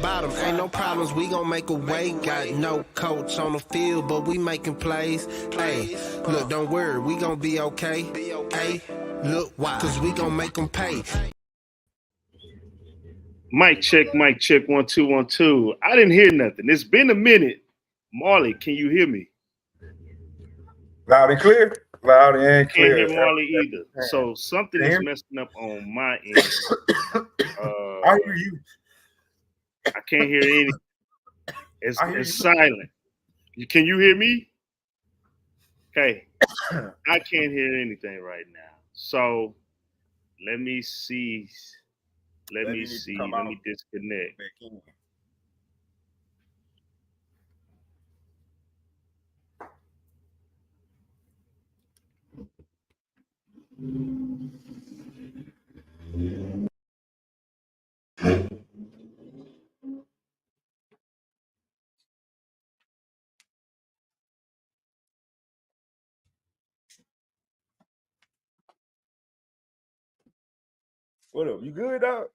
bottom. Ain't no problems, we gon' make a way. Got no coach on the field, but we making plays. Hey, look, don't worry, we gon' be okay. Hey, look, why? Cause we gon' make them pay. Mic check, 1 2 1 2. I didn't hear nothing. It's been a minute. Marley, can you hear me? Loud and clear. Loud and clear. Can't hear Marley either. So something is messing up on my end. I hear you. I can't hear any. It's silent. Can you hear me? Okay. I can't hear anything right now. So let me see. Let me disconnect. What up? You good, dog?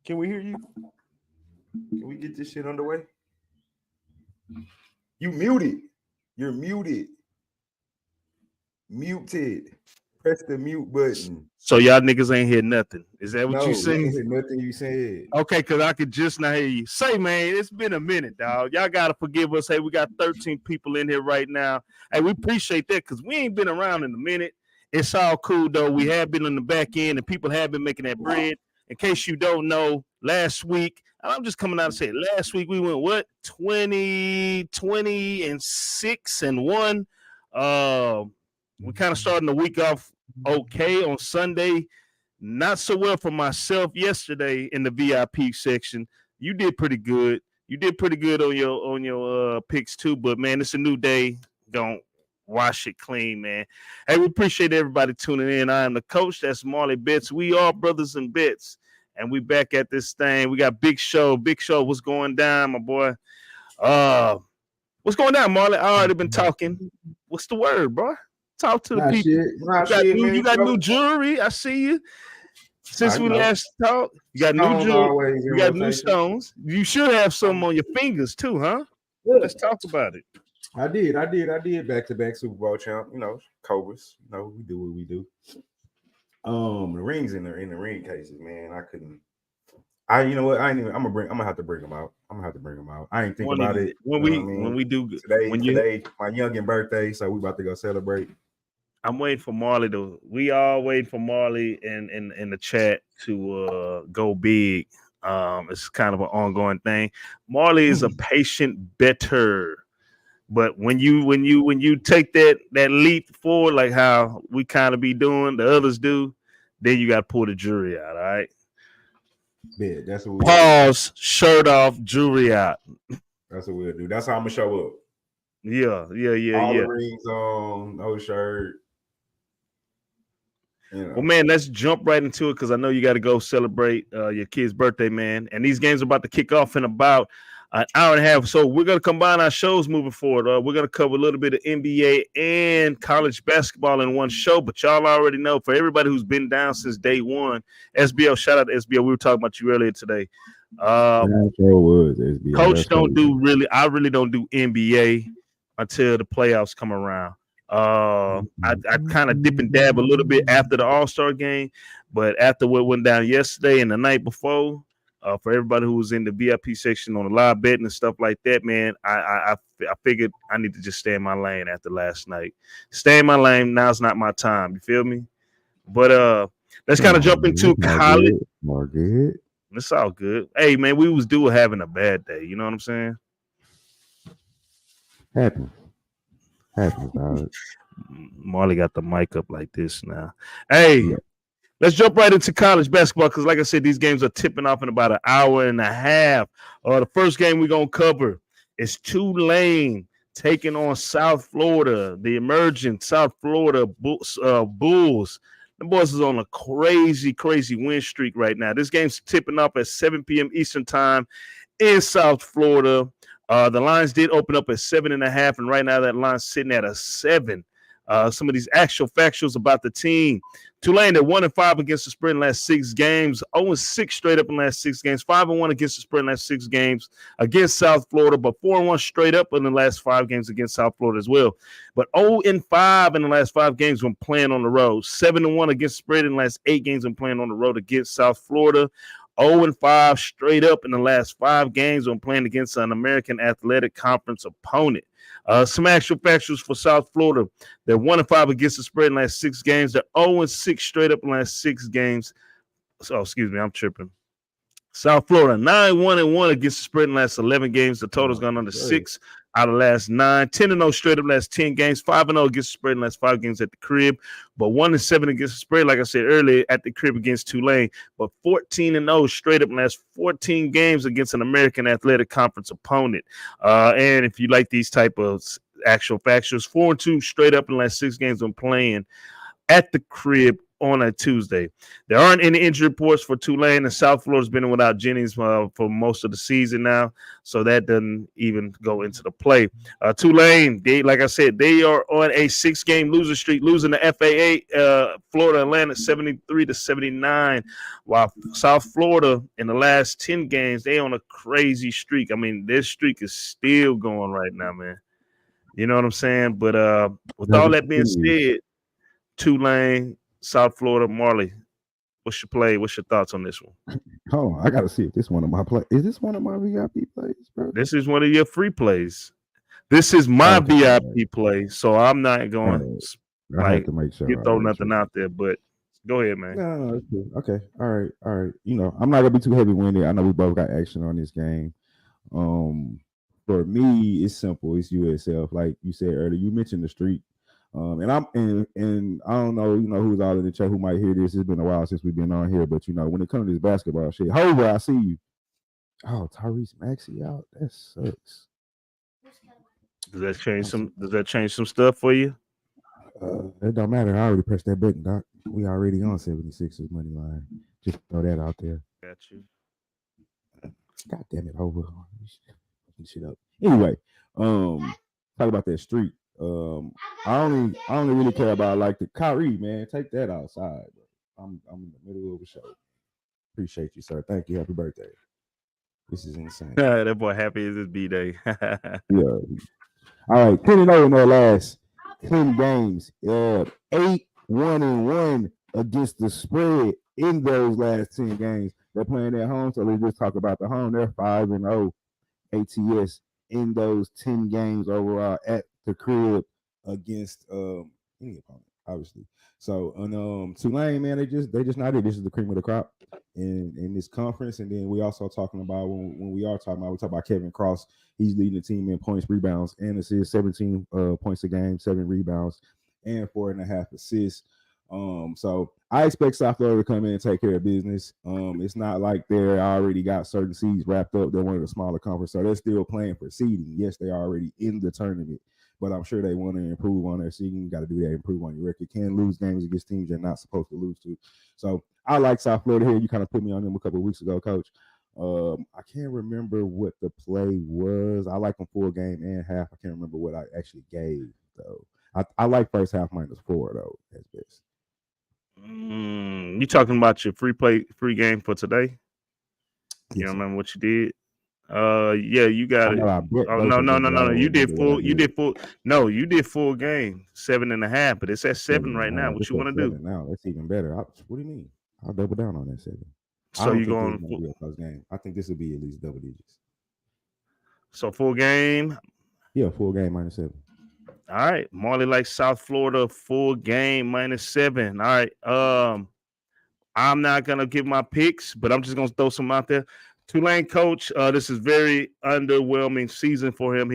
Can we hear you? Can we get this shit underway? You muted. You're muted. Muted. Press the mute button. So y'all niggas ain't hear nothing. Is that what you saying? I ain't hear nothing you said. Okay, because I could just not hear you. Say, man, it's been a minute, dog. Y'all got to forgive us. Hey, we got 13 people in here right now. Hey, we appreciate that because we ain't been around in a minute. It's all cool, though. We have been on the back end, and people have been making that bread. In case you don't know, last week, I'm just coming out and saying, last week we went, what, 20-6-1. We kind of starting the week off okay on Sunday. Not so well for myself yesterday in the VIP section. You did pretty good. You did pretty good on your picks too. But man, it's a new day. Don't wash it clean, man. Hey, we appreciate everybody tuning in. I am the coach. That's Marley Bets. We are Brothas N Bets, and we back at this thing. We got Big Show. Big Show, what's going down, my boy? What's going down, Marley? I already been talking. What's the word, bro? Talk to the people. You got new jewelry. I see you. Since we last talked, you got new jewelry. You got new stones. You should have some on your fingers too, huh? Yeah. Let's talk about it. I did back-to-back Super Bowl champ. You know, Cobras. You know, we do what we do. The rings in the ring cases, man. I couldn't. You know what? I'm gonna have to bring them out. I ain't think about it when we do today. My youngin' birthday, so we about to go celebrate. I'm waiting for Marley we all waiting for Marley in the chat to go big. It's kind of an ongoing thing. Marley is a patient bettor, but when you take that leap forward, like how we kind of be doing, the others do, then you got to pull the jewelry out. All right. Yeah, that's what pause. Shirt off, jewelry out. That's what we'll do. That's how I'm gonna show up. Yeah. All the rings on, no shirt. You know. Well, man, let's jump right into it because I know you got to go celebrate your kid's birthday, man. And these games are about to kick off in about an hour and a half. So we're going to combine our shows moving forward. We're going to cover a little bit of NBA and college basketball in one show. But y'all already know, for everybody who's been down since day one, SBL, shout out to SBL. We were talking about you earlier today. Coach I really don't do NBA until the playoffs come around. I kind of dip and dab a little bit after the All-Star game, but after what went down yesterday and the night before, for everybody who was in the VIP section on the live betting and stuff like that, man, I figured I need to just stay in my lane after last night. Stay in my lane. Now's not my time. You feel me? But let's kind of jump into college. Good. It's all good. Hey, man, we was due having a bad day. You know what I'm saying? Happens, dog. Marley got the mic up like this now. Hey, let's jump right into college basketball because, like I said, these games are tipping off in about an hour and a half. The first game we're going to cover is Tulane taking on South Florida, the emerging South Florida Bulls. The boys is on a crazy win streak right now. This game's tipping off at 7 p.m. Eastern time in South Florida. The lines did open up at 7.5, and right now that line's sitting at a 7. Some of these actual factuals about the team. Tulane at 1-5 against the spread in the last 6 games, 0-6 straight up in the last 6 games, 5-1 against the spread in the last 6 games against South Florida, but 4-1 straight up in the last 5 games against South Florida as well. But 0-5 in the last 5 games when playing on the road, 7-1 against the spread in the last 8 games when playing on the road against South Florida. 0-5 straight up in the last 5 games when playing against an American Athletic Conference opponent. Some actual factuals for South Florida. They're 1-5 against the spread in the last 6 games. They're 0-6 straight up in the last 6 games. So, excuse me, I'm tripping. South Florida, 9-1-1 against the spread in the last 11 games. The total's gone under 6 out of the last 9. 10-0 straight up last 10 games. 5-0 against the spread in the last 5 games at the crib. But 1-7 against the spread, like I said earlier, at the crib against Tulane. But 14-0 straight up in the last 14 games against an American Athletic Conference opponent. And if you like these type of actual factuals, 4-2 straight up in the last 6 games when playing at the crib on a Tuesday. There aren't any injury reports for Tulane, and South Florida's been without Jennings for most of the season now, so that doesn't even go into the play. Tulane, like I said, they are on a 6-game loser streak, losing the FAA Florida Atlantic 73-79, while South Florida in the last 10 games, they on a crazy streak. I mean, this streak is still going right now, man. You know what I'm saying? But with all that being said, Tulane, South Florida, Marley, what's your play? What's your thoughts on this one? Hold on, I gotta see if this one of my play. Is this one of my VIP plays, bro? This is one of your free plays. This is my VIP play, so I'm not going I have to make sure you throw nothing out there. But go ahead, man. No, it's good. Okay, all right. You know, I'm not gonna be too heavy-winded. I know we both got action on this game. For me, it's simple. It's USF, like you said earlier. You mentioned the streak. And I don't know, who's all in the chat who might hear this. It's been a while since we've been on here, but when it comes to this basketball shit, Hover, I see you. Oh, Tyrese Maxey out. That sucks. Does that change some stuff for you? It don't matter. I already pressed that button, Doc. We already on 76ers money line. Just throw that out there. Got you. God damn it, Hover. Shit up. Anyway, talk about that streak. I only really care about like the Kyrie, man. Take that outside. Bro. I'm in the middle of a show. Appreciate you, sir. Thank you. Happy birthday. This is insane. That boy happy as his B-Day. Yeah. All right, 10-0 in their last 10 games. 8-1-1 against the spread in those last 10 games. They're playing at home, so let's just talk about the home. They're 5-0 ATS in those 10 games overall at the crib against any opponent, obviously. So on Tulane, man, they just not it. This is the cream of the crop in this conference. And then we also talking about when we talk about Kevin Cross. He's leading the team in points, rebounds, and assists, 17 points a game, 7 rebounds, and 4.5 assists. So I expect South Florida to come in and take care of business. It's not like they already got certain seeds wrapped up. They're one of the smaller conferences, so they're still playing for seeding. Yes, they're already in the tournament, but I'm sure they want to improve on their seeding. You got to do that, improve on your record. You can't lose games against teams you're not supposed to lose to. So I like South Florida here. You kind of put me on them a couple of weeks ago, Coach. I can't remember what the play was. I like them full game and half. I can't remember what I actually gave, though. I like first half -4, though, as best. You talking about your free game for today? You don't remember what you did? Yeah, you got it. No. You did full game, 7.5, but it's at 7 right now. What you want to do? Now that's even better. What do you mean? I'll double down on that 7. So you going to be a close game? I think this will be at least double digits. So full game? Yeah, full game -7. All right, Marley likes South Florida full game -7. All right, I'm not gonna give my picks, but I'm just gonna throw some out there. Tulane coach, this is very underwhelming season for him.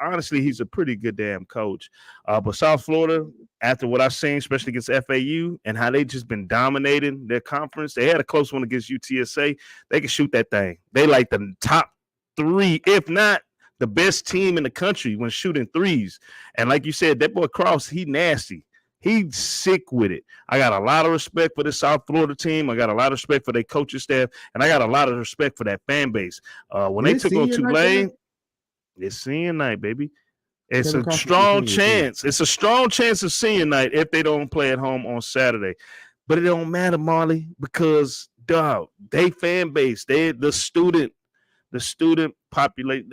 Honestly, he's a pretty good damn coach. But South Florida, after what I've seen, especially against FAU and how they just been dominating their conference, they had a close one against UTSA. They can shoot that thing. They like the top 3, if not the best team in the country when shooting threes. And like you said, that boy Cross, he nasty. He's sick with it. I got a lot of respect for the South Florida team. I got a lot of respect for their coaching staff, and I got a lot of respect for that fan base. When they took on Tulane, it's senior night, baby. It's Kevin a Costner strong is senior, too. chance. It's a strong chance of senior night if they don't play at home on Saturday. But it don't matter, Marley, because dog, they fan base, they the student population.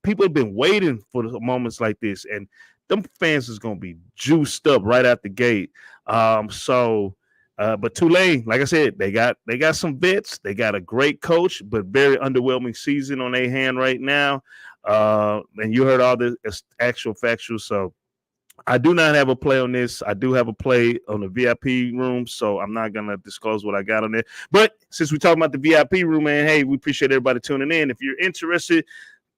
People have been waiting for the moments like this, and them fans is gonna be juiced up right out the gate. But Tulane, like I said, they got some vets. They got a great coach, but very underwhelming season on their hand right now. And you heard all the actual factual. So I do not have a play on this. I do have a play on the VIP room, so I'm not gonna disclose what I got on there. But since we're talking about the VIP room, man, hey, we appreciate everybody tuning in. If you're interested,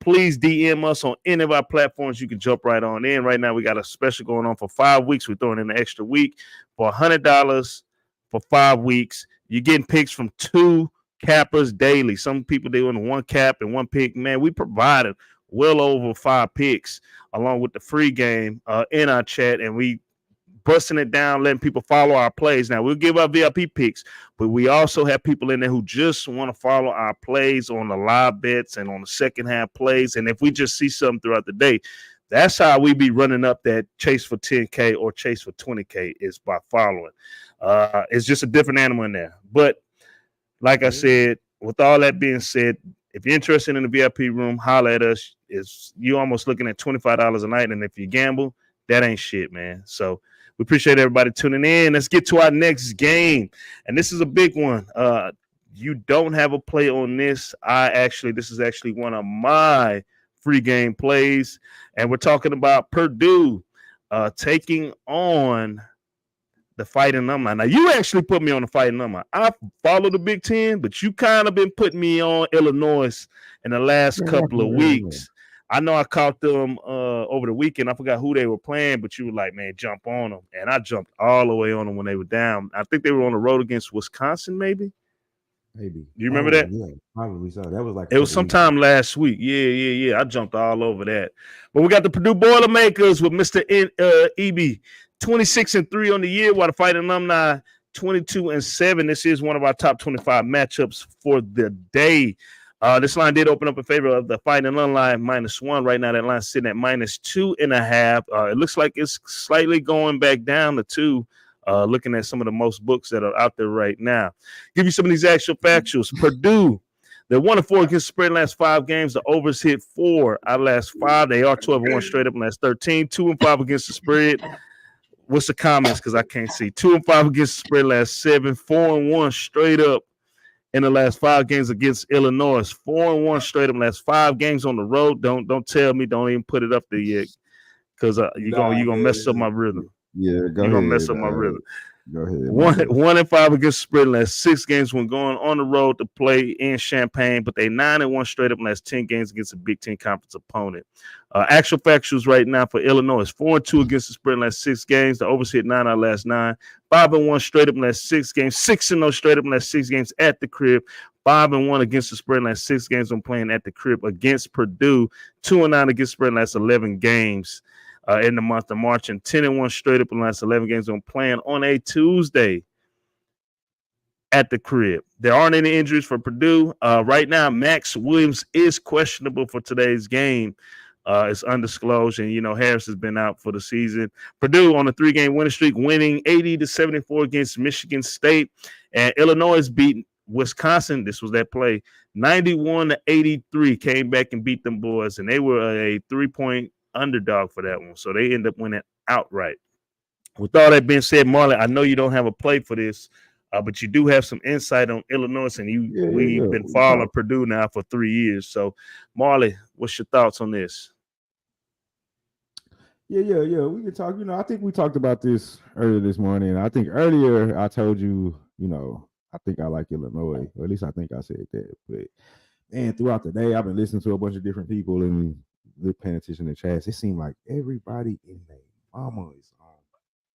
please DM us on any of our platforms. You can jump right on in. Right now, we got a special going on for 5 weeks. We're throwing in an extra week for $100 for 5 weeks. You're getting picks from 2 cappers daily. Some people doing 1 cap and 1 pick. Man, we provided well over 5 picks along with the free game in our chat, and we busting it down, letting people follow our plays. Now, we'll give our VIP picks, but we also have people in there who just want to follow our plays on the live bets and on the second half plays. And if we just see something throughout the day, that's how we be running up that chase for 10K or chase for 20K is by following. It's just a different animal in there. But like I said, with all that being said, if you're interested in the VIP room, holler at us. You're almost looking at $25 a night. And if you gamble, that ain't shit, man. So we appreciate everybody tuning in. Let's get to our next game. And this is a big one. You don't have a play on this. This is actually one of my free game plays. And we're talking about Purdue taking on the Fighting Alumni. Now, you actually put me on the Fighting Alumni. I follow the Big Ten, but you kind of been putting me on Illinois in the last couple of weeks. I know I caught them over the weekend. I forgot who they were playing, but you were like, man, jump on them. And I jumped all the way on them when they were down. I think they were on the road against Wisconsin, maybe. Maybe. You remember that? Yeah, probably so. That was like it was sometime last week. Yeah. I jumped all over that. But we got the Purdue Boilermakers with Mr. EB, 26-3 on the year, while the Fighting Alumni 22-7. This is one of our top 25 matchups for the day. This line did open up in favor of the Fighting Alumni -1. Right now, that line's sitting at -2.5. It looks like it's slightly going back down to 2. Looking at some of the most books that are out there right now. Give you some of these actual factuals. Purdue, they're 1-4 against the spread in the last 5 games. The overs hit 4 out of the last 5. They are 12-1 straight up in the last 13. 2-5 against the spread. What's the comments? Because I can't see. 2-5 against the spread last 7. 4-1 straight up in the last 5 games against Illinois. 4-1 straight up in the last 5 games on the road. Don't tell me. Don't even put it up there yet, because you're gonna mess up my rhythm. Yeah, you're gonna mess up my rhythm. Go ahead. 1-5 against the spread in the last 6 games when going on the road to play in Champaign, but they 9-1 straight up in the last 10 games against a Big Ten conference opponent. Actual factuals right now for Illinois is 4-2 against the spread in the last 6 games. The overs hit 9 out of the last 9. 5-1 straight up in the last 6 games. 6-0 straight up in the last 6 games at the crib. 5-1 against the spread in the last 6 games when playing at the crib against Purdue. 2-9 against the spread in the last 11 games. In the month of March, and 10-1 straight up in the last 11 games on playing on a Tuesday at the crib. There aren't any injuries for Purdue. Right now, Max Williams is questionable for today's game. It's undisclosed, and Harris has been out for the season. Purdue on a 3-game winning streak, winning 80-74 against Michigan State, and Illinois is beating Wisconsin. This was that play, 91-83. Came back and beat them boys, and they were a 3-point underdog for that one, so they end up winning outright. With all that being said, Marley, I know you don't have a play for this, but you do have some insight on Illinois, and we've been following Purdue now for 3 years. So, Marley, what's your thoughts on this? Yeah. We can talk. I think we talked about this earlier this morning. I think earlier I told you, I think I like Illinois, or at least I think I said that. But throughout the day, I've been listening to a bunch of different people and paying attention to chats. It seemed like everybody in their mama is on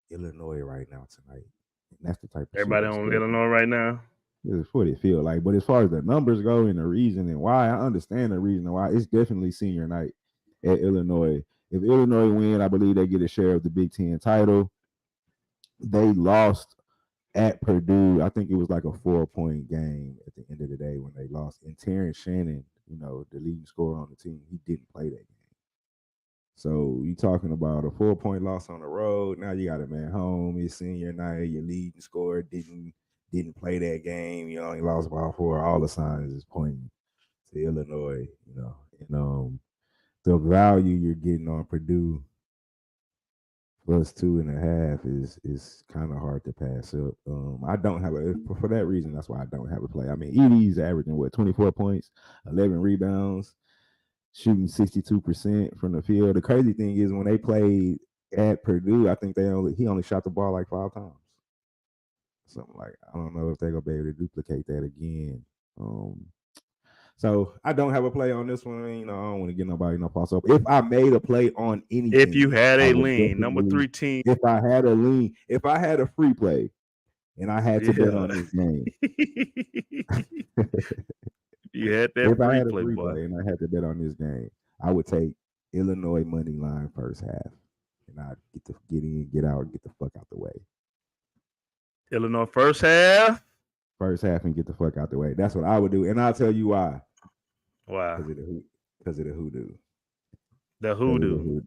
Illinois right now tonight. And that's the type of everybody on Illinois right now. That's what it feels like. But as far as the numbers go and the reason and why, I understand the reason why. It's definitely senior night at Illinois. If Illinois win, I believe they get a share of the Big Ten title. They lost at Purdue. I think it was like a 4-point game at the end of the day when they lost. And Terrence Shannon, the leading scorer on the team, he didn't play that game. So you talking about a 4-point loss on the road. Now you got a man home. It's senior night. Your leading scorer didn't play that game. You only lost by 4. All the signs is pointing to Illinois. And the value you're getting on Purdue plus 2.5 is kind of hard to pass up. I don't have for that reason. That's why I don't have a play. I mean, Edie's averaging 24 points, 11 rebounds, shooting 62% from the field. The crazy thing is when they played at Purdue, I think he only shot the ball like 5 times. Something like, I don't know if they're gonna be able to duplicate that again. So I don't have a play on this one. I don't want to get nobody no false up. If I made a play on anything, if you had a lean, number 3 team. If I had a lean, if I had a free play, and I had to bet on this game. You had that if I had a free play and I had to bet on this game, I would take Illinois money line first half, and I'd get in, get out, get the fuck out the way. Illinois first half, and get the fuck out the way. That's what I would do, and I'll tell you why. Why? Because of the hoodoo. The hoodoo.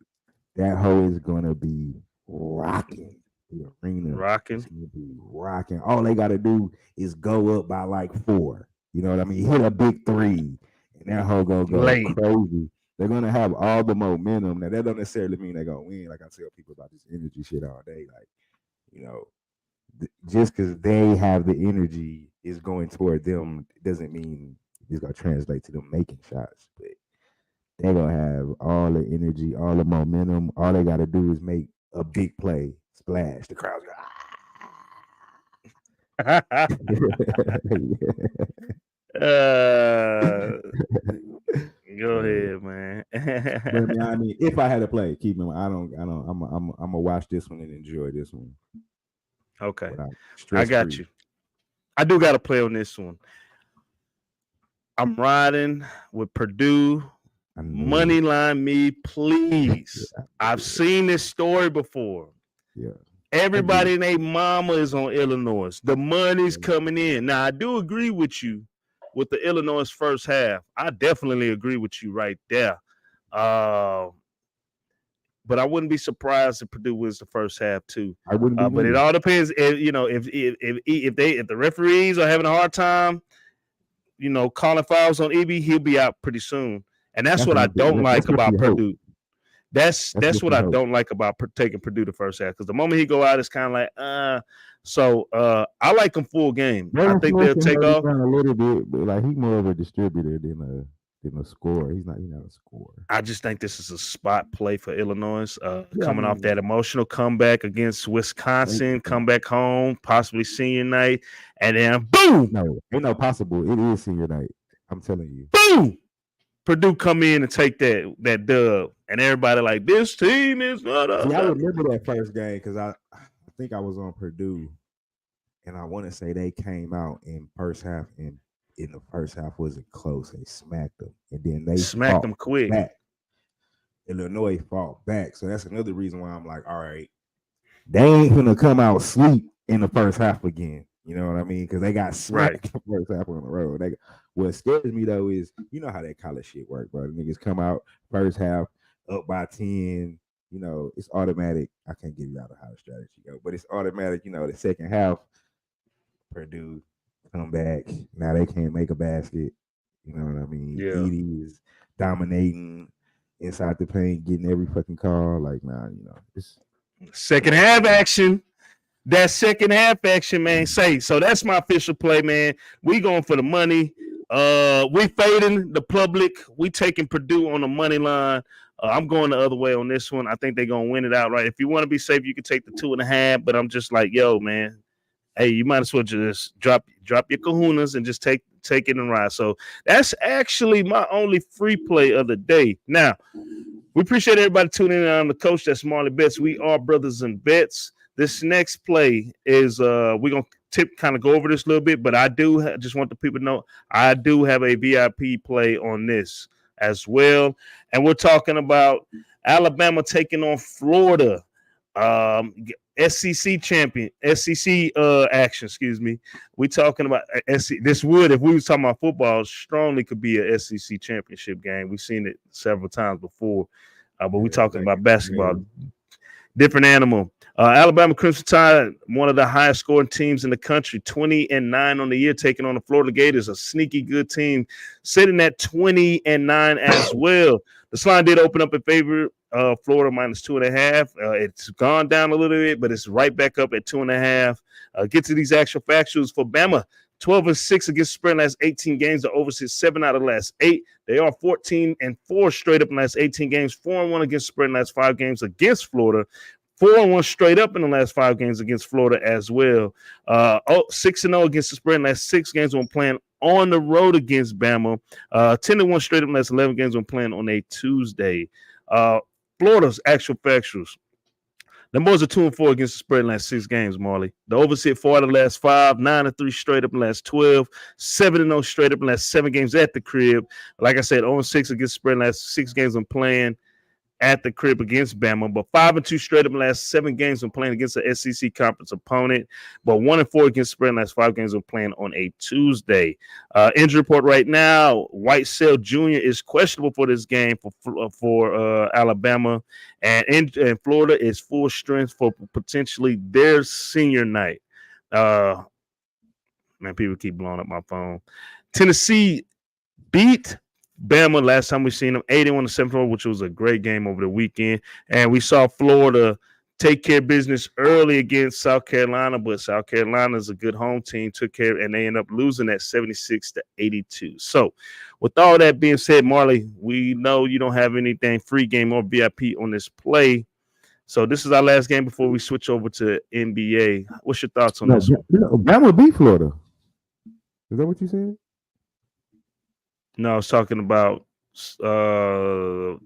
That hoe is gonna be rocking the arena. Rocking. Rocking. All they gotta do is go up by like 4. You know what I mean? Hit a big 3, and that hoe gonna go crazy. They're gonna have all the momentum. Now that don't necessarily mean they're gonna win. Like I tell people about this energy shit all day. Like, just because they have the energy is going toward them doesn't mean it's gonna translate to them making shots. But they're gonna have all the energy, all the momentum. All they gotta do is make a big play, splash. The crowd's go ahead, man. But, I mean, if I had to play, keep in mind, I'm gonna watch this one and enjoy this one. Okay, I got you. I do got to play on this one. I'm riding with Purdue. Money line me, please. I've seen this story before. Yeah. Everybody and their mama is on Illinois. The money's coming in. Now, I do agree with you with the Illinois first half. I definitely agree with you right there. But I wouldn't be surprised if Purdue wins the first half too. I wouldn't. But it all depends. If the referees are having a hard time, calling fouls on EB, he'll be out pretty soon. And that's what I don't like about Purdue. That's what I don't like about taking Purdue the first half, because the moment he go out, it's kind of like So I like him full game. I think they'll take off a little bit, but like he's more of a distributor than a scorer. He's not a scorer. I just think this is a spot play for Illinois. Coming off that emotional comeback against Wisconsin, come back home, possibly senior night, and then boom! No, ain't no possible. It is senior night. I'm telling you. Boom! Purdue come in and take that dub, and everybody like, this team is not up. I remember that first game because I think I was on Purdue, and I want to say they came out in first half, and in the first half wasn't close. They smacked them, and then they smacked them quick. Back. Illinois fought back, so that's another reason why I'm like, all right, they ain't gonna come out sleep in the first half again. You know what I mean? Because they got smacked the first half on the road. What scares me though is how that college shit work, bro. The niggas come out first half up by 10. It's automatic. I can't give you out how the strategy go, but it's automatic. The second half, Purdue come back. Now they can't make a basket. You know what I mean? Yeah. Edie is dominating inside the paint, getting every fucking call. Like, it's second half action. That second half action, man. So that's my official play, man. We going for the money. We fading the public. We taking Purdue on the money line. I'm going the other way on this one. I think they're gonna win it outright. If you want to be safe, you can take the 2.5. But I'm just like, yo, man. Hey, you might as well just drop your kahunas and just take it and ride. So that's actually my only free play of the day. Now, we appreciate everybody tuning in on the coach. That's Marley Bets. We are Brothas N Bets. This next play is we're gonna kind of go over this a little bit, but I do just want the people to know I do have a VIP play on this as well, and we're talking about Alabama taking on Florida. SEC champion, SEC action, excuse me. We talking about SEC. This would, if we was talking about football, strongly could be a SEC championship game. We've seen it several times before. but we talking about basketball. Different animal. Alabama Crimson Tide, one of the highest scoring teams in the country, 20-9 on the year, taking on the Florida Gators, a sneaky good team, sitting at 20-9 as well. The line did open up in favor of Florida -2.5. It's gone down a little bit, but it's right back up at 2.5. Get to these actual factuals for Bama. 12-6 against the spread in the last 18 games. They're overseas 7 out of the last 8. They are 14-4 straight up in the last 18 games. 4-1 against the spread in the last 5 games against Florida. 4-1 straight up in the last 5 games against Florida as well. 6-0 against the spread in the last 6 games when playing on the road against Bama. 10-1 straight up in the last 11 games when playing on a Tuesday. Florida's actual factuals. The boys are 2-4 against the spread in the last 6 games, Marley. The overset 4 out of the last 5, 9-3 straight up in the last 12, 7-0 straight up in the last 7 games at the crib. Like I said, 0-6 against the spread in the last 6 games when playing at the crib against Bama, but 5-2 straight up in the last 7 games when playing against an SEC conference opponent, but 1-4 against the spread in the last 5 games when playing on a Tuesday. Injury report right now: Whitesell Jr. is questionable for this game for Alabama, and Florida is full strength for potentially their senior night. Man, people keep blowing up my phone. Tennessee beat Bama last time we seen them 81-74, which was a great game over the weekend. And we saw Florida take care of business early against South Carolina, but South Carolina is a good home team, took care, and they end up losing at 76-82. So with all that being said, Marley, we know you don't have anything free game or VIP on this play. So this is our last game before we switch over to NBA. What's your thoughts on this one? Bama beat Florida. Is that what you said? No, I was talking about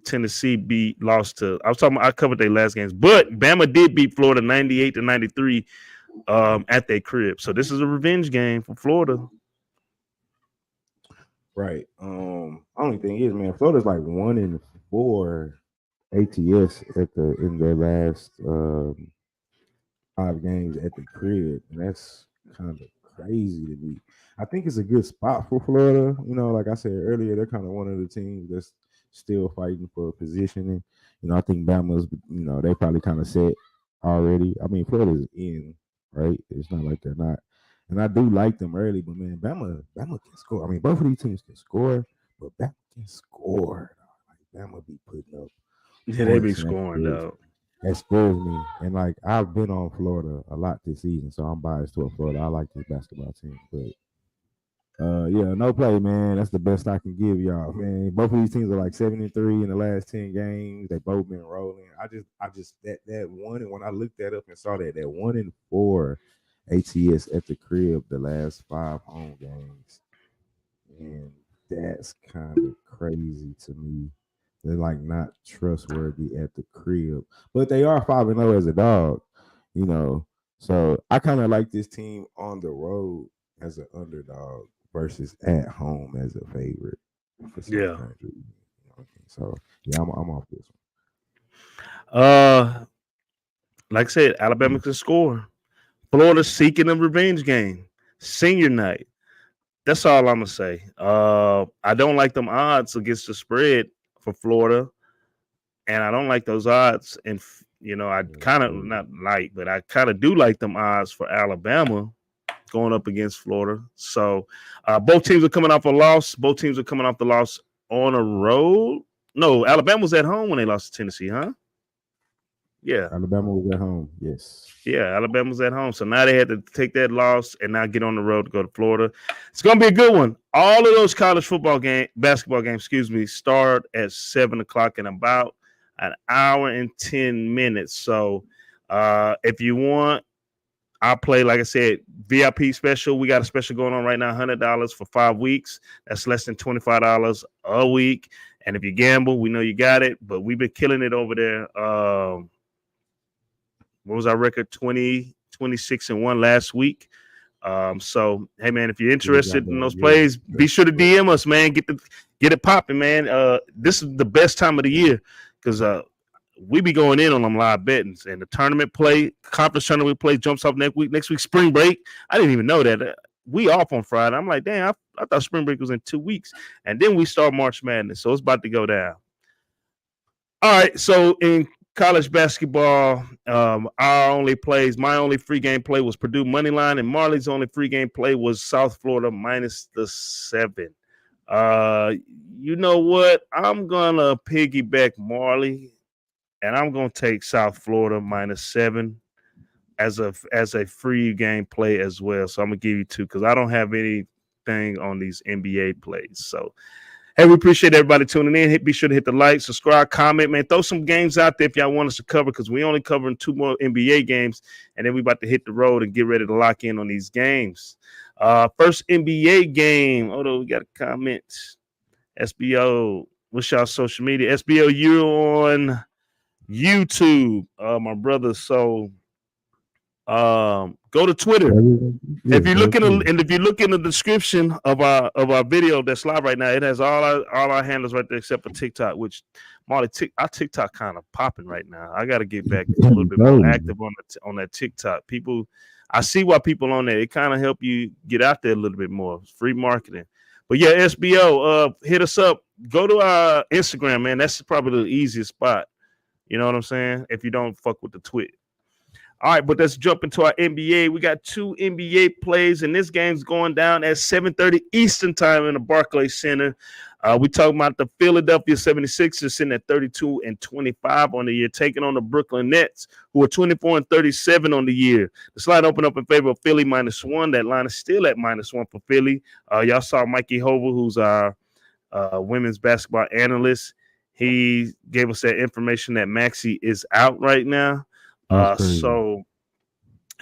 Tennessee lost to. I covered their last games, but Bama did beat Florida 98-93 at their crib. So this is a revenge game for Florida. Right. Only thing is, man, Florida's like 1-4 ATS in their last 5 games at the crib, and that's kind of crazy to me. I think it's a good spot for Florida. You know, like I said earlier, they're kind of one of the teams that's still fighting for positioning. You know, I think Bama's, you know, they probably kind of set already. I mean, Florida's in, right? It's not like they're not. And I do like them early, but man, Bama can score. I mean, both of these teams can score, but Bama can score. Like Bama be putting up. Yeah, they be scoring though. That scares me. And like I've been on Florida a lot this season, so I'm biased toward Florida. I like this basketball team, but yeah, no play, man. That's the best I can give y'all, man. Both of these teams are like 7-3 in the last 10 games. They both been rolling. I just that one, and when I looked that up and saw that 1-4 ATS at the crib the last 5 home games, and that's kind of crazy to me. They're like not trustworthy at the crib, but they are 5-0 as a dog, you know. So I kind of like this team on the road as an underdog versus at home as a favorite. Yeah. So yeah, I'm off this one. Like I said, Alabama can score. Florida seeking a revenge game. Senior night. That's all I'm gonna say. I don't like them odds against the spread for Florida, and I don't like those odds. And you know, I kind of not like, but I kind of do like them odds for Alabama going up against Florida. So both teams are coming off a loss. Both teams are coming off the loss on a road. No, Alabama was at home when they lost to Tennessee, huh? Yeah. Alabama was at home, yes. Yeah, Alabama was at home. So now they had to take that loss and now get on the road to go to Florida. It's going to be a good one. All of those college basketball games, start at 7 o'clock in about an hour and 10 minutes. So if you want, I'll play, like I said, VIP special. We got a special going on right now, $100 for 5 weeks. That's less than $25 a week. And if you gamble, we know you got it. But we've been killing it over there. What was our record? 26-1 last week. So, hey, man, if you're interested in those plays, be sure to DM us, man. Get it popping, man. This is the best time of the year because we be going in on them live bettings, and the tournament play, conference tournament play jumps off next week. Next week, spring break. I didn't even know that. We off on Friday. I'm like, damn, I thought spring break was in 2 weeks. And then we start March Madness, so it's about to go down. All right, so in college basketball, my only free game play was Purdue money line, and Marley's only free game play was South Florida minus the 7. You know what? I'm gonna piggyback Marley, and I'm gonna take South Florida minus 7 as a free game play as well. So I'm gonna give you 2 because I don't have anything on these NBA plays. So hey, we appreciate everybody tuning in. Be sure to hit the like, subscribe, comment, man. Throw some games out there if y'all want us to cover because we only covering 2 more NBA games, and then we about to hit the road and get ready to lock in on these games. First NBA game. Although we got a comment. SBO, what's y'all social media? SBO, you on YouTube, my brother. So go to Twitter. If you look in the description of our video that's live right now, it has all our handles right there except for TikTok, which Marley, our TikTok kind of popping right now. I got to get back a little bit more active on that TikTok. People, I see why people on there. It kind of help you get out there a little bit more. It's free marketing. But yeah, SBO, hit us up. Go to our Instagram, man. That's probably the easiest spot. You know what I'm saying? If you don't fuck with the tweet. All right, but let's jump into our NBA. We got 2 NBA plays, and this game's going down at 7:30 Eastern time in the Barclays Center. We talking about the Philadelphia 76ers sitting at 32-25 on the year, taking on the Brooklyn Nets, who are 24-37 on the year. The slide opened up in favor of Philly -1. That line is still at -1 for Philly. Y'all saw Mikey Hover, who's our women's basketball analyst. He gave us that information that Maxey is out right now. So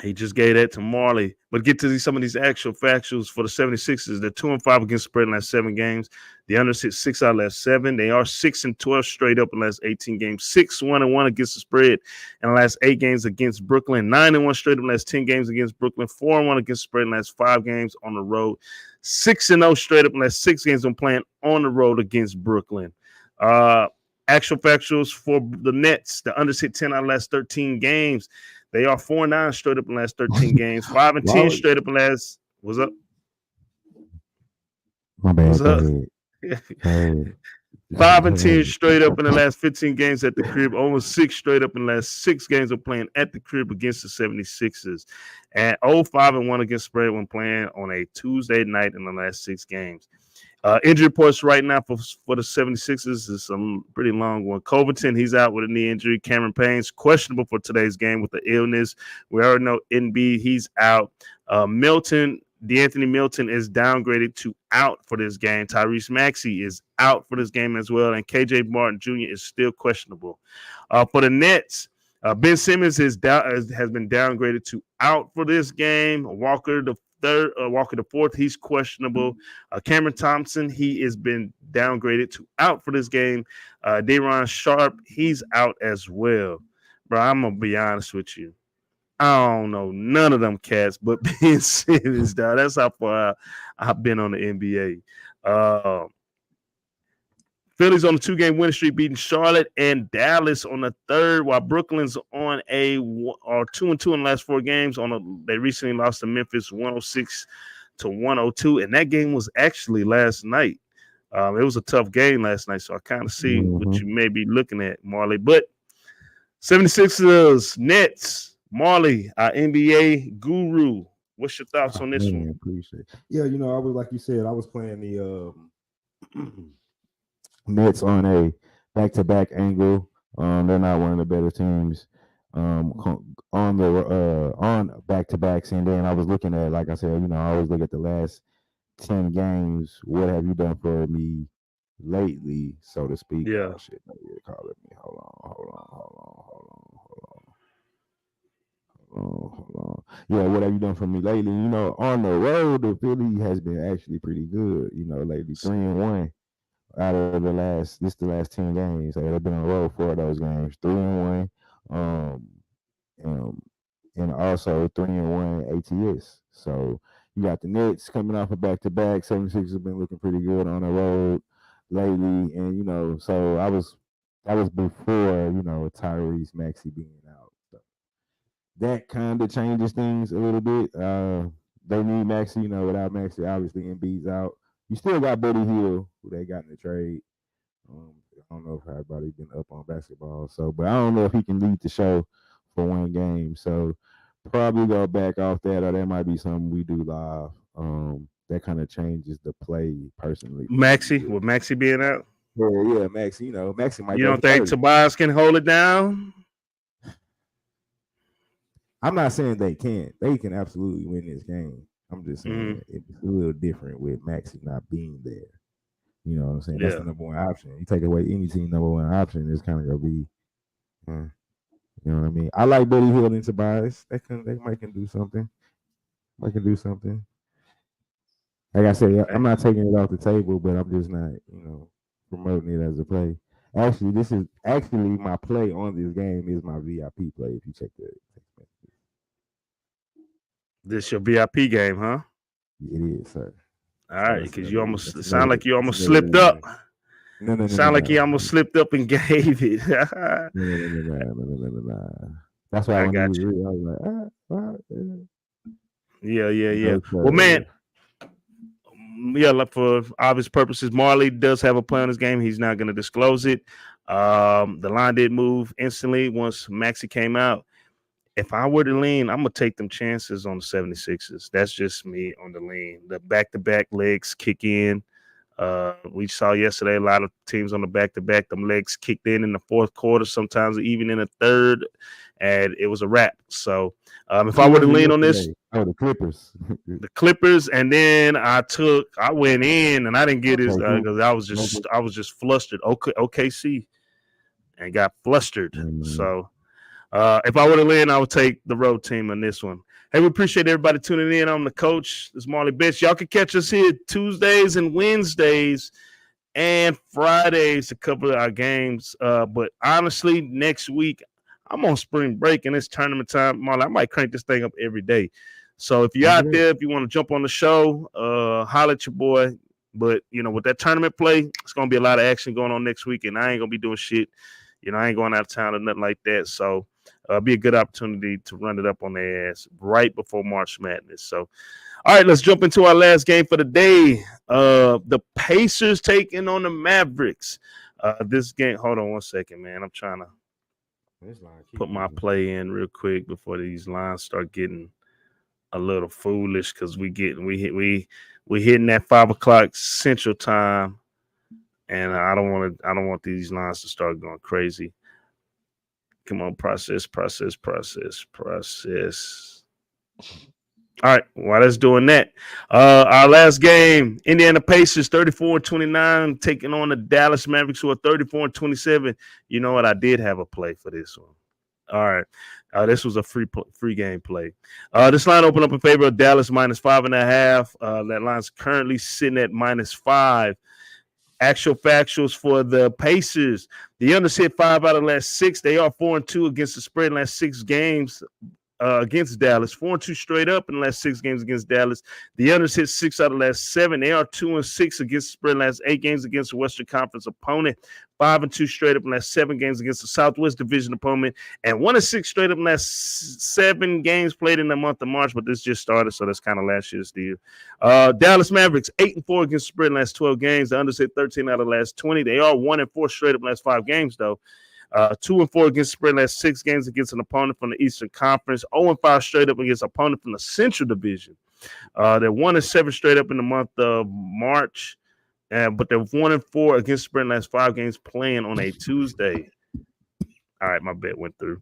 he just gave that to Marley. But get to some of these actual factuals for the 76ers. They're 2-5 against spread in the last 7 games. The unders hit 6 out of the last 7. They are 6-12 straight up in the last 18 games. 6-1-1 against the spread in the last 8 games against Brooklyn. 9-1 straight up in the last 10 games against Brooklyn. 4-1 against the spread in the last 5 games on the road. 6-0 straight up in the last 6 games when playing on the road against Brooklyn. Actual factuals for the Nets. The unders hit 10 out of the last 13 games. They are 4-9 straight up in the last 13 games. 5-10 straight up in the last. What's up? My bad. What's up? 5-10 straight up in the last 15 games at the crib. Almost 6 straight up in the last 6 games of playing at the crib against the 76ers. And 0-5-1 against spread when playing on a Tuesday night in the last 6 games. Injury reports right now for the 76ers is a pretty long one. Covington, he's out with a knee injury. Cameron Payne's questionable for today's game with the illness. We already know NB, he's out. DeAnthony Milton is downgraded to out for this game. Tyrese Maxey is out for this game as well. And KJ Martin Jr. is still questionable. For the Nets, Ben Simmons has been downgraded to out for this game. Walker the fourth, he's questionable. Cameron Thompson, he has been downgraded to out for this game. Day'Ron Sharp, he's out as well. Bro, I'm gonna be honest with you. I don't know none of them cats, but Ben Simmons, dog. That's how far I've been on the NBA. Philly's on a 2-game winning streak, beating Charlotte and Dallas on the 3rd, while Brooklyn's on a 2-2 in the last 4 games. They recently lost to Memphis 106-102, and that game was actually last night. It was a tough game last night, so I kind of see what you may be looking at, Marley. But 76ers, Nets, Marley, our NBA guru. What's your thoughts on this one? Appreciate it. Yeah, I was like you said, I was playing the Nets on a back-to-back angle. They're not one of the better teams on back-to-backs. And then I was looking at, like I said, I always look at the last 10 games. What have you done for me lately, so to speak? Yeah. Oh, shit, you're calling me. Hold on. Yeah, what have you done for me lately? On the road, the Philly has been actually pretty good. Lately 3-1. Out of the last 10 games. They've been on the road 4 of those games, 3-1, and also 3-1 ATS. So you got the Nets coming off a back-to-back. 76 have been looking pretty good on the road lately, and so that was before Tyrese Maxey being out. So that kind of changes things a little bit. They need Maxey, without Maxey, obviously Embiid's out. You still got Buddy Hield, who they got in the trade. don't know if everybody been up on basketball. So, but I don't know if he can lead the show for one game. So, probably go back off that, or that might be something we do live. That kind of changes the play personally. Maxie, with Maxie being out. Yeah, Maxie. Maxie might. You go don't for think 30. Tobias can hold it down? I'm not saying they can't. They can absolutely win this game. I'm just saying it's a little different with Maxie not being there. You know what I'm saying? That's the number one option. You take away any team number one option, it's kind of gonna be, you know what I mean? I like Buddy Hield and Tobias. They might can do something. Like I said, I'm not taking it off the table, but I'm just not, promoting it as a play. Actually, this is my play on this game is my VIP play. If you check the text messages. This your VIP game, huh? It is, sir. All right, because you almost sound like you almost slipped up. No. Sound like you almost slipped up and gave it. No. That's why I got you. I was like, Yeah. Well, man, like for obvious purposes, Marley does have a play on this game. He's not going to disclose it. The line did move instantly once Maxie came out. If I were to lean, I'm going to take them chances on the 76ers. That's just me on the lean. The back-to-back legs kick in. We saw yesterday a lot of teams on the back-to-back. Them legs kicked in the fourth quarter, sometimes even in the third, and it was a wrap. So if I were to lean on this. Oh, the Clippers. The Clippers, and then I went in, and I didn't get his because I was just flustered. OKC, and got flustered. So if I were to lean, I would take the road team on this one. Hey, we appreciate everybody tuning in. I'm the coach. This is Marley Bets. Y'all can catch us here Tuesdays and Wednesdays and Fridays to cover our games. But honestly, next week, I'm on spring break and it's tournament time. Marley, I might crank this thing up every day. So if you're out there, if you want to jump on the show, holler at your boy. But, with that tournament play, it's going to be a lot of action going on next week, and I ain't going to be doing shit. I ain't going out of town or nothing like that. So it'll be a good opportunity to run it up on their ass right before March Madness. So, all right, let's jump into our last game for the day. The Pacers taking on the Mavericks. This game, hold on one second, man. I'm trying to put my play in real quick before these lines start getting a little foolish because we hitting that 5 o'clock Central Time. And I don't want these lines to start going crazy. Come on, process. All right, while that's doing that, our last game, Indiana Pacers 34-29 taking on the Dallas Mavericks, who are 34-27. You know what? I did have a play for this one. All right. This was a free game play. This line opened up in favor of Dallas -5.5. That line's currently sitting at -5. Actual factuals for the Pacers. The unders hit 5 out of the last 6. They are 4-2 against the spread in the last 6 games against Dallas. 4-2 straight up in the last 6 games against Dallas. The unders hit 6 out of the last 7. They are 2-6 against the spread in the last 8 games against a Western Conference opponent. 5-2 straight up in the last 7 games against the Southwest Division opponent. And 1-6 straight up in the last 7 games played in the month of March, but this just started, so that's kind of last year's deal. Dallas Mavericks, 8-4 against the spread in the last 12 games. The unders hit 13 out of the last 20. They are 1-4 straight up in the last 5 games, though. 2-4 against the spread in the last 6 games against an opponent from the Eastern Conference. 0-5 straight up against an opponent from the Central Division. They're 1-7 straight up in the month of March. But they're 1-4 against the spread in the last 5 games playing on a Tuesday. All right, my bet went through.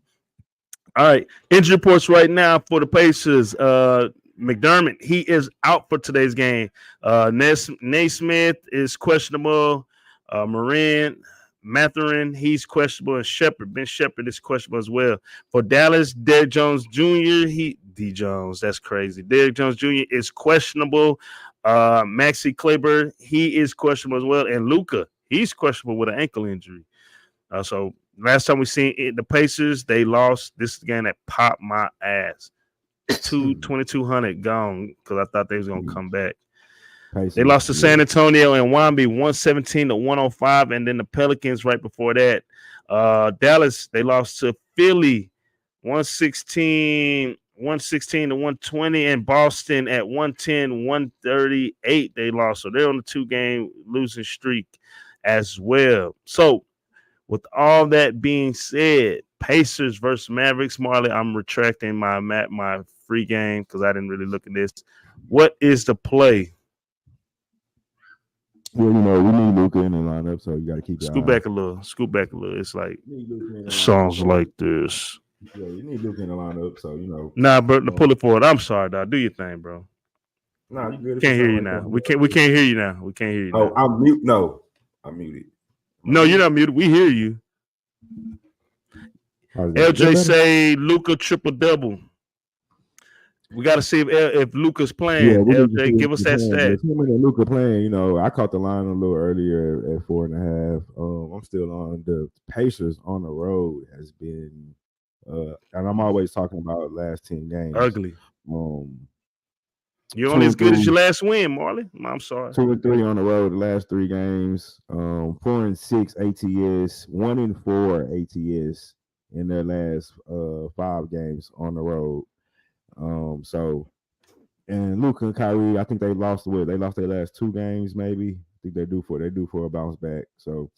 All right, injury reports right now for the Pacers. McDermott, he is out for today's game. Naismith is questionable. Mathurin, he's questionable, and Ben Shepherd is questionable as well. For Dallas, Derrick Jones Jr., that's crazy. Derrick Jones Jr. is questionable. Maxi Kleber, he is questionable as well. And Luka, he's questionable with an ankle injury. So last time we seen it, the Pacers, they lost. This is the game that popped my ass. 2,200 gone because I thought they was going to come back. They lost to San Antonio and Wamby 117-105, and then the Pelicans right before that. Dallas, they lost to Philly 116-120, and Boston at 110-138. They lost, so they're on the 2-game losing streak as well. So with all that being said, Pacers versus Mavericks. Marley, I'm retracting my free game because I didn't really look at this. What is the play? Well, you know, we need Luka in the lineup, so you got to keep Scoot back a little. Scoot back a little. It's like songs like this. Yeah, you need Luka in the lineup, so you know. Nah, bro, pull it forward. I'm sorry, dog. Do your thing, bro. Nah, you good. Can't hear you now. We can't hear you now. We can't hear you. Oh, I'm mute. No, I'm muted. No, you're not muted. We hear you. LJ say Luka triple double. We got to see if Luka's playing. Yeah, LJ, give us that stat. Luka playing, you know, I caught the line a little earlier at 4.5. I'm still on the Pacers on the road has been, and I'm always talking about last 10 games. Ugly. You're only as good as your last win, Marley. I'm sorry. 2-3 on the road the last 3 games. 4-6 ATS, 1-4 ATS in their last 5 games on the road. So, and Luka and Kyrie, I think they lost they lost their last 2 games, maybe. I think they're due for a bounce back. So,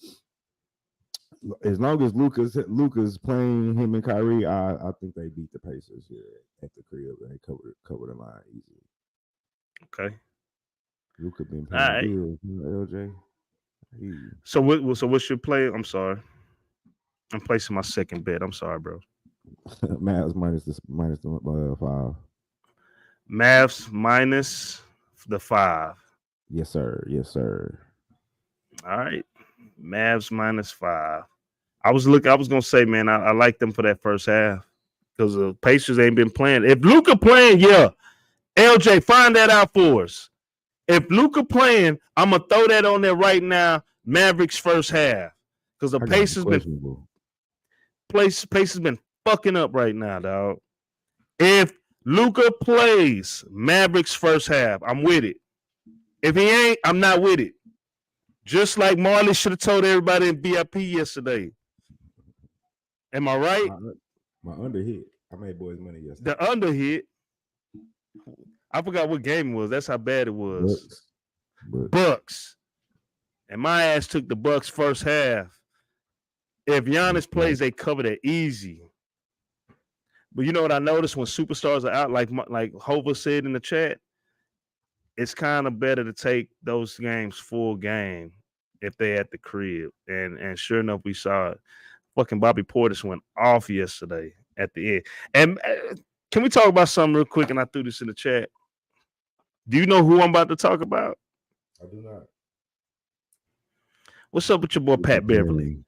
as long as Luka's playing him and Kyrie, I think they beat the Pacers here at the crib. They cover the line easily. Okay. Luka been playing good, LJ. So what's your play? I'm sorry. I'm placing my second bet. I'm sorry, bro. Mavs minus the 5. Mavs minus the 5. Yes, sir. Yes, sir. All right. Mavs minus 5. I was gonna say, man, I like them for that first half because the Pacers ain't been playing. If Luka playing, yeah. LJ, find that out for us. If Luka playing, I'm gonna throw that on there right now. Mavericks first half because the Pacers been fucking up right now, dog. If Luka plays, Mavericks first half, I'm with it. If he ain't, I'm not with it. Just like Marley should have told everybody in VIP yesterday. Am I right? My under hit. I made boys money yesterday. The under hit. I forgot what game it was. That's how bad it was. Bucks. And my ass took the Bucks first half. If Giannis plays, they cover that easy. But you know what I noticed when superstars are out, like Hova said in the chat, it's kind of better to take those games full game if they at the crib. And sure enough, we saw it. Fucking Bobby Portis went off yesterday at the end. And can we talk about something real quick? And I threw this in the chat. Do you know who I'm about to talk about? I do not. What's up with your boy Pat Beverly?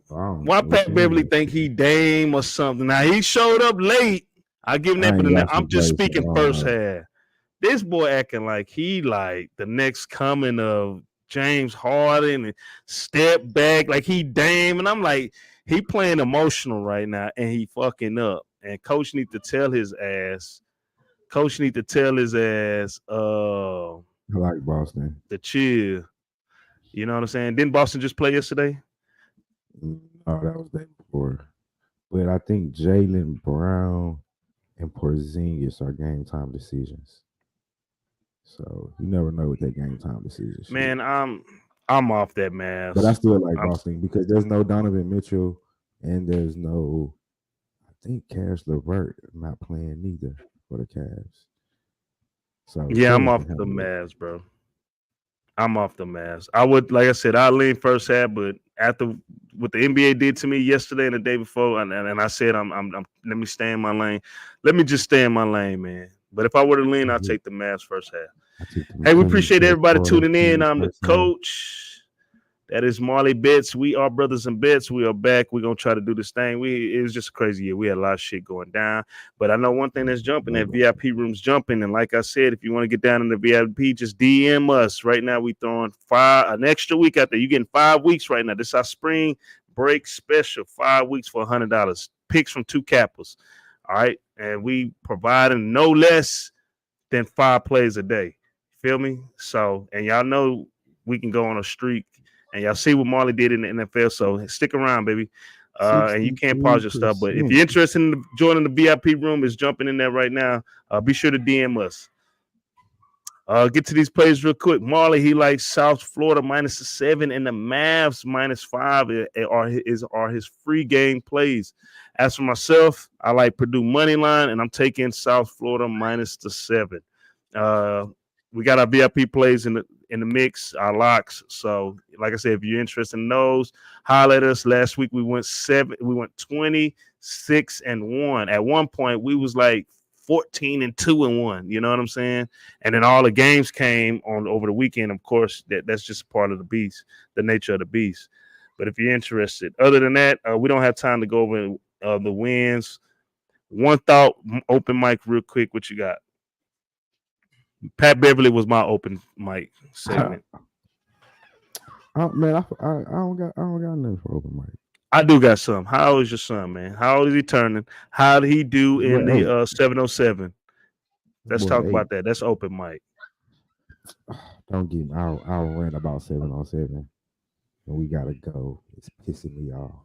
Wow. Why Pat Beverly think he Dame or something? Now he showed up late. I give him that, but I'm just speaking first half. This boy acting like he like the next coming of James Harden and step back like he Dame, and I'm like he playing emotional right now and he fucking up. And coach need to tell his ass. Coach need to tell his ass. I like Boston. The chill. You know what I'm saying? Didn't Boston just play yesterday? No, that was the day before. But I think Jaylen Brown and Porzingis are game time decisions. So you never know with that game time decisions. Man, I'm off that mask. But I still like Boston because there's no Donovan Mitchell and there's no, I think Karis LeVert not playing neither for the Cavs. So yeah, I'm off the mask, bro. I'm off the mask. I would, like I said, I lean first half, but after what the NBA did to me yesterday and the day before, and I said, I'm let me stay in my lane. Let me just stay in my lane, man. But if I were to lean, I'd take the Mavs first half. Hey, we appreciate everybody tuning in. I'm the coach. That is Marley Bets. We are Brothas N Bets. We are back. We're going to try to do this thing. It was just a crazy year. We had a lot of shit going down. But I know one thing that's jumping, that VIP room's jumping. And like I said, if you want to get down in the VIP, just DM us. Right now, we throwing an extra week out there. You're getting 5 weeks right now. This is our spring break special. 5 weeks for $100. Picks from 2 cappers. All right. And we providing no less than 5 plays a day. Feel me? So, and y'all know we can go on a streak. And y'all see what Marley did in the NFL. So stick around, baby. And you can't pause your stuff. But if you're interested in joining the VIP room, it's jumping in there right now. Be sure to DM us. Get to these plays real quick. Marley, he likes South Florida -7 and the Mavs -5 are his free game plays. As for myself, I like Purdue money line, and I'm taking South Florida -7. We got our VIP plays in the mix, our locks. So, like I said, if you're interested in those, holler at us. Last week we went 26-1. At one point, we was like 14-2-1. You know what I'm saying? And then all the games came on over the weekend. Of course, that's just part of the beast, the nature of the beast. But if you're interested, other than that, we don't have time to go over the wins. One thought, open mic, real quick. What you got? Pat Beverly was my open mic segment. Man, I don't got nothing for open mic. I do got some. How old is your son, man? How old is he turning? How did he do in the 707? Let's talk about that. That's open mic. Don't get me. I'll rant about 707, and we gotta go. It's pissing me off.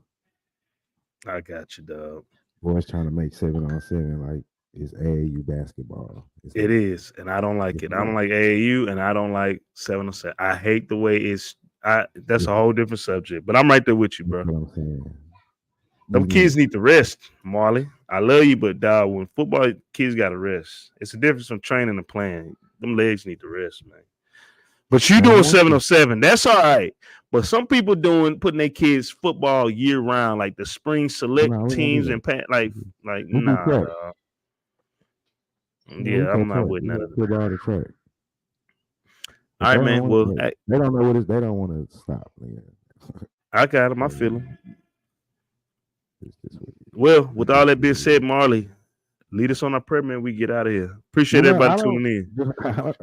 I got you, dog. Boys trying to make 7-on-7 like it's AAU basketball. It is, and I don't like it. I don't like AAU, and I don't like 707. I hate the way it's. That's a whole different subject, but I'm right there with you, bro. That's what I'm saying. Them kids need to rest, Marley. I love you, but dog, when football, kids got to rest. It's a difference from training and playing. Them legs need to rest, man. But you doing 707, that's all right. But some people putting their kids football year round, like the spring select teams and like nah. Dog. Yeah, I'm not with none of that. All right, man. Well, they don't know what it is. They don't want to stop. I got him. I feel him. Well, with all that being said, Marley, lead us on our prayer, man. We get out of here. Appreciate everybody tuning in.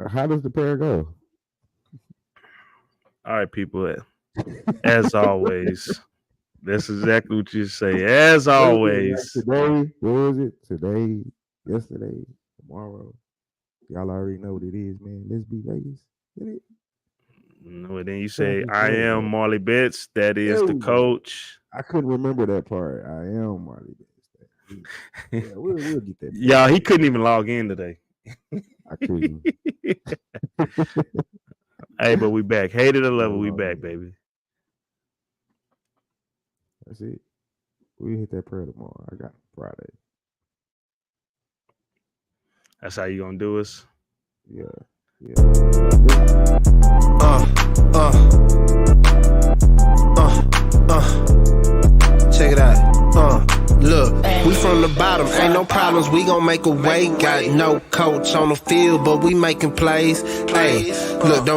How does the prayer go? All right, people. As always, that's exactly what you say. As always. Today, what was it? Today, yesterday, tomorrow. Y'all already know what it is, man. Let's be Vegas. No, and then you say, I am Marley Bets. That is the coach. I couldn't remember that part. I am Marley Bets. Yeah, we'll get that. Y'all, he couldn't even log in today. I couldn't. Hey, but we back. Hated or love it, we back, baby. That's it. We hit that prayer tomorrow. I got Friday. That's how you gonna do us? Yeah. Check it out. Look, we from the bottom, ain't no problems, we gon' make a way. Got no coach on the field, but we making plays. Hey, look, don't